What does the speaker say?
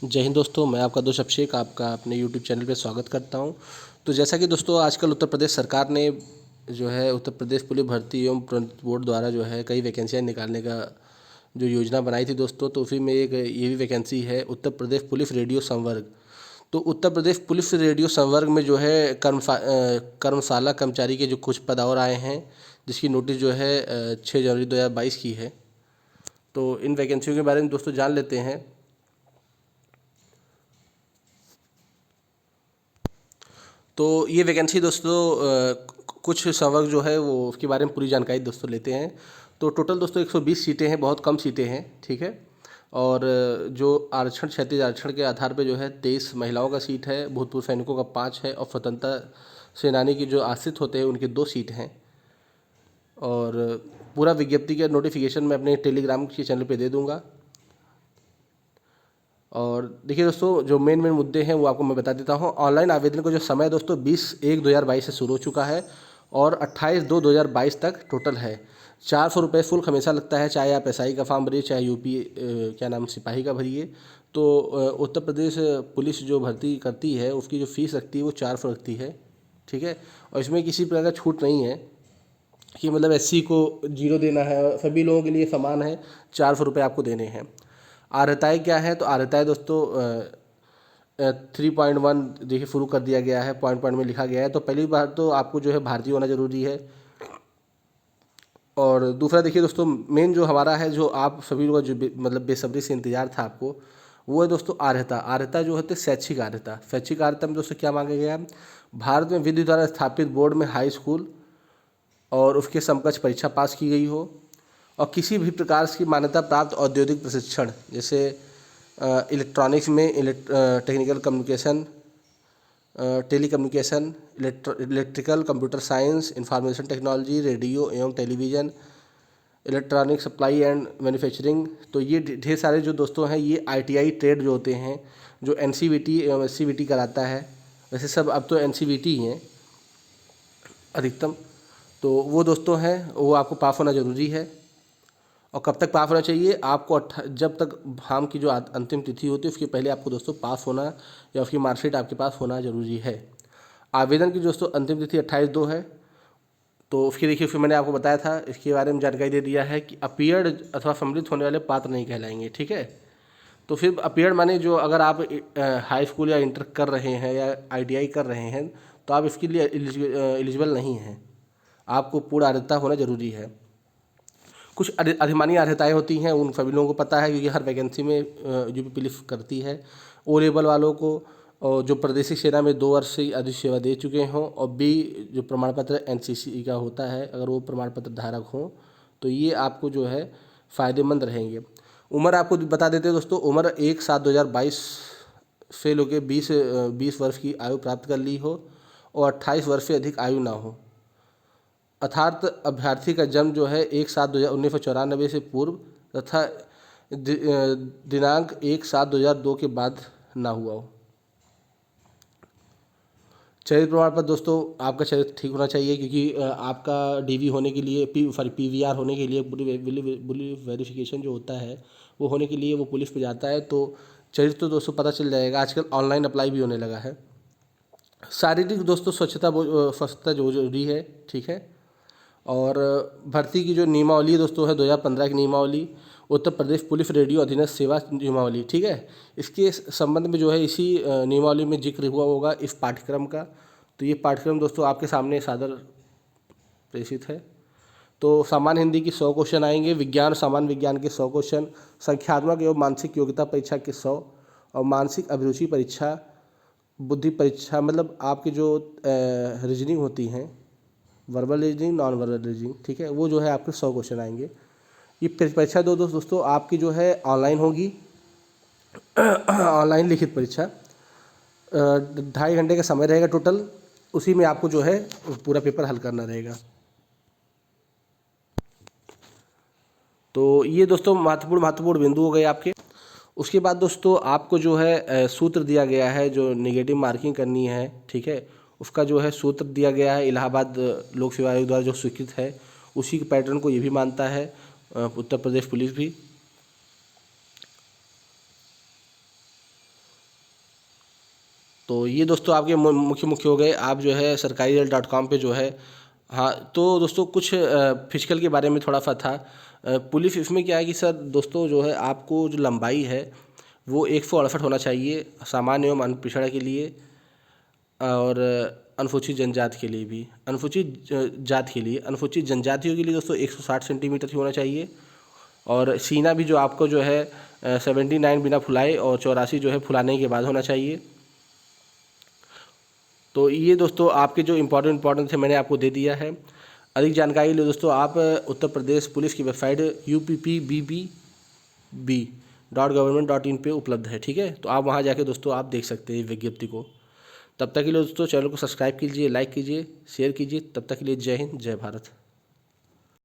जय हिंद दोस्तों, मैं आपका दोस्त अभिषेक आपका अपने यूट्यूब चैनल पे स्वागत करता हूं। तो जैसा कि दोस्तों आजकल उत्तर प्रदेश सरकार ने जो है उत्तर प्रदेश पुलिस भर्ती एवं प्रोन्नति बोर्ड द्वारा जो है कई वैकेंसियां निकालने का जो योजना बनाई थी दोस्तों, तो उसी में एक ये भी वैकेंसी है उत्तर प्रदेश पुलिस रेडियो संवर्ग। तो उत्तर प्रदेश पुलिस रेडियो संवर्ग में जो है कर्मशाला कर्मचारी के जो कुछ पद और आए हैं, जिसकी नोटिस जो है 6 जनवरी 2022 की है। तो इन वैकेंसियों के बारे में दोस्तों जान लेते हैं। तो ये वैकेंसी दोस्तों कुछ संवर्ग जो है वो उसके बारे में पूरी जानकारी दोस्तों लेते हैं। तो टोटल दोस्तों 120 सीटें हैं, बहुत कम सीटें हैं, ठीक है। और जो आरक्षण क्षैतिज आरक्षण के आधार पे जो है 23 महिलाओं का सीट है, भूतपूर्व सैनिकों का 5 है और स्वतंत्रता सेनानी की जो आश्रित होते हैं उनके 2 सीट हैं। और पूरा विज्ञप्ति का नोटिफिकेशन मैं अपने टेलीग्राम के चैनल पे दे दूंगा। और देखिए दोस्तों, जो मेन मुद्दे हैं वो आपको मैं बता देता हूँ। ऑनलाइन आवेदन का जो समय है दोस्तों 20/1/2022 से शुरू हो चुका है और 28/2/2022 तक टोटल है। 400 रुपये शुल्क हमेशा लगता है, चाहे आप एसआई का फॉर्म भरिए, चाहे यूपी क्या नाम सिपाही का भरिए। तो उत्तर प्रदेश पुलिस जो भर्ती करती है उसकी जो फीस रखती है वो 400 रखती है, ठीक है। और इसमें किसी प्रकार का छूट नहीं है कि मतलब एससी को 0 देना है, सभी लोगों के लिए समान है, 400 रुपये आपको देने हैं। अर्हताएँ क्या है, तो अर्हताएँ दोस्तों 3.1 देखिए शुरू कर दिया गया है, पॉइंट पॉइंट में लिखा गया है। तो पहली बार तो आपको जो है भारतीय होना जरूरी है। और दूसरा देखिए दोस्तों, मेन जो हमारा है, जो आप सभी लोग जो मतलब बेसब्री से इंतजार था आपको, वो है दोस्तों आर्हता। आर्हता जो होते शैक्षिक आर्हता। शैक्षिक आर्हता में दोस्तों क्या मांगा गया है, भारत में विधि द्वारा स्थापित बोर्ड में हाई स्कूल और उसके समकक्ष परीक्षा पास की गई हो और किसी भी प्रकार की मान्यता प्राप्त औद्योगिक प्रशिक्षण, जैसे इलेक्ट्रॉनिक्स में technical communication, telecommunication, electrical, computer science, information technology, radio एवं television, electronic supply and manufacturing. तो ये ढेर सारे जो दोस्तों हैं, ये आईटीआई ट्रेड जो होते हैं, जो एनसीवीटी एवं एससीवीटी कराता है। वैसे सब अब तो एनसीवीटी ही हैं अधिकतम। तो वो दोस्तों हैं, वो आपको पास होना ज़रूरी है। और कब तक पास होना चाहिए आपको, जब तक फार्म की जो अंतिम तिथि होती है उसके पहले आपको दोस्तों पास होना या उसकी मार्कशीट आपके पास होना ज़रूरी है। आवेदन की दोस्तों अंतिम तिथि 28/2 है। तो उसकी देखिए फिर मैंने आपको बताया था, इसके बारे में जानकारी दे दिया है कि अपीयर्ड अथवा सम्मिलित होने वाले पात्र नहीं कहलाएंगे, ठीक है। तो फिर अपीयर्ड माने जो अगर आप हाई स्कूल या इंटर कर रहे हैं या आईटीआई कर रहे हैं तो आप इसके लिए एलिजिबल नहीं हैं, आपको पूर्ण अर्हता होना जरूरी है। कुछ अधिमानी अर्हताएँ होती हैं, उन सभी लोगों को पता है क्योंकि हर वैकेंसी में यूपी पुलिस करती है। ओ लेवल वालों को, और जो प्रदेशी सेना में 2 वर्ष से अधिक सेवा दे चुके हों, और बी जो प्रमाण पत्र एनसीसी का होता है, अगर वो प्रमाण पत्र धारक हों तो ये आपको जो है फ़ायदेमंद रहेंगे। उम्र आपको बता देते हैं दोस्तों, उम्र 1/7/2022 से लेकर 20 वर्ष की आयु प्राप्त कर ली हो और 28 वर्ष से अधिक आयु ना हो। अर्थात अभ्यर्थी का जन्म जो है 1/7/1994 से पूर्व तथा दिनांक 1/7/2002 के बाद ना हुआ हो। चरित्र प्रमाण पत्र दोस्तों, आपका चरित्र ठीक होना चाहिए क्योंकि आपका डीवी होने के लिए पीवीआर होने के लिए पुलिस वेरिफिकेशन जो होता है वो होने के लिए वो पुलिस पे जाता है। तो चरित्र तो दोस्तों पता चल जाएगा, आजकल ऑनलाइन अप्लाई भी होने लगा है। शारीरिक दोस्तों स्वच्छता जो जरूरी है, ठीक है। और भर्ती की जो नियमावली दोस्तों है 2015 की नियमावली, उत्तर प्रदेश पुलिस रेडियो अधीनस्थ सेवा नियमावली, ठीक है। इसके संबंध में जो है इसी नियमावली में जिक्र हुआ होगा इस पाठ्यक्रम का। तो ये पाठ्यक्रम दोस्तों आपके सामने सादर प्रेषित है। तो सामान्य हिंदी की 100 क्वेश्चन आएंगे, विज्ञान सामान्य विज्ञान के 100 क्वेश्चन, संख्यात्मक एवं मानसिक योग्यता परीक्षा के 100 और मानसिक अभिरुचि परीक्षा, बुद्धि परीक्षा, मतलब आपकी जो रीजनिंग होती हैं, verbal reasoning, non verbal reasoning, ठीक है, वो जो है आपके 100 क्वेश्चन आएंगे। ये परीक्षा दोस्तों आपकी जो है ऑनलाइन होगी, ऑनलाइन लिखित परीक्षा, 2.5 घंटे का समय रहेगा टोटल। उसी में आपको जो है पूरा पेपर हल करना रहेगा। तो ये दोस्तों महत्वपूर्ण बिंदु हो गए आपके। उसके बाद दोस्तों आपको जो है सूत्र दिया गया है, जो नेगेटिव मार्किंग करनी है, ठीक है, उसका जो है सूत्र दिया गया है, इलाहाबाद लोक सेवा आयोग द्वारा जो स्वीकृत है उसी के पैटर्न को ये भी मानता है उत्तर प्रदेश पुलिस भी। तो ये दोस्तों आपके मुख्य हो गए। आप जो है sarkari.com पे जो है, हाँ तो दोस्तों कुछ फिजिकल के बारे में थोड़ा सा था। पुलिस इसमें क्या है कि सर दोस्तों जो है आपको जो लंबाई है वो 168 होना चाहिए सामान्य एवं अनपिछड़ा के लिए, और अनुसूचित जनजाति के लिए भी, अनुसूचित जनजातियों के लिए दोस्तों 160 सेंटीमीटर ही होना चाहिए। और सीना भी जो आपको जो है 79 बिना फुलाए और 84 जो है फुलाने के बाद होना चाहिए। तो ये दोस्तों आपके जो इम्पोर्टेंट थे मैंने आपको दे दिया है। अधिक जानकारी ले दोस्तों आप उत्तर प्रदेश पुलिस की वेबसाइट uppbb.government.in पे उपलब्ध है, ठीक है। तो आप वहाँ जाके दोस्तों आप देख सकते हैं विज्ञप्ति को। तब तक के लिए दोस्तों चैनल को सब्सक्राइब कीजिए, लाइक कीजिए, शेयर कीजिए। तब तक के लिए जय हिंद, जय भारत।